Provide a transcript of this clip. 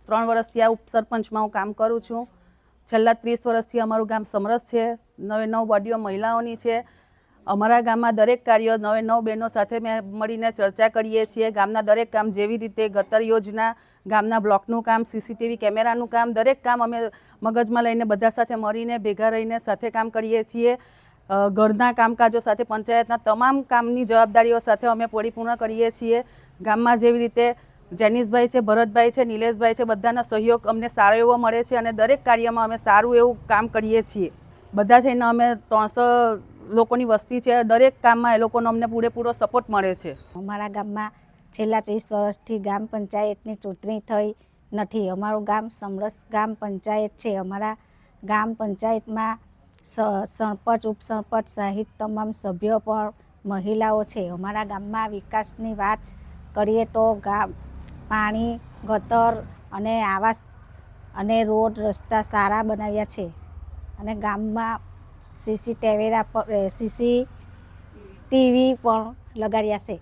3 વર્ષથી આ ઉપસરપંચમાં હું કામ કરું છું। છેલ્લા 30 વર્ષથી અમારું ગામ સમરસ છે। 9 બોડીઓ મહિલાઓની છે। અમારા ગામમાં દરેક કાર્યો 9 બહેનો સાથે મેં મળીને ચર્ચા કરીએ છીએ। ગામના દરેક કામ જેવી રીતે ગટર યોજના, ગામના બ્લોકનું કામ, CCTV કેમેરાનું કામ, દરેક કામ અમે મગજમાં લઈને બધા સાથે મળીને ભેગા રહીને સાથે કામ કરીએ છીએ। ઘરના કામકાજો સાથે પંચાયતના તમામ કામની જવાબદારીઓ સાથે અમે પરિપૂર્ણ કરીએ છીએ। ગામમાં જેવી રીતે જેનિશભાઈ છે, ભરતભાઈ છે, નિલેશભાઈ છે, બધાના સહયોગ અમને સારો એવો મળે છે અને દરેક કાર્યમાં અમે સારું એવું કામ કરીએ છીએ। બધા થઈને અમે 300 લોકોની વસ્તી છે। દરેક કામમાં એ લોકોનો અમને પૂરેપૂરો સપોર્ટ મળે છે। અમારા ગામમાં છેલ્લા 30 વર્ષથી ગ્રામ પંચાયતની ચૂંટણી થઈ નથી। અમારું ગામ સમરસ ગ્રામ પંચાયત છે। અમારા ગ્રામ પંચાયતમાં સરપંચ, ઉપસરપંચ સહિત તમામ સભ્યો પણ મહિલાઓ છે। અમારા ગામમાં વિકાસની વાત કરીએ તો પાણી, ગટર અને આવાસ અને રોડ રસ્તા સારા બનાવ્યા છે અને ગામમાં CCTV પણ લગાડ્યા છે।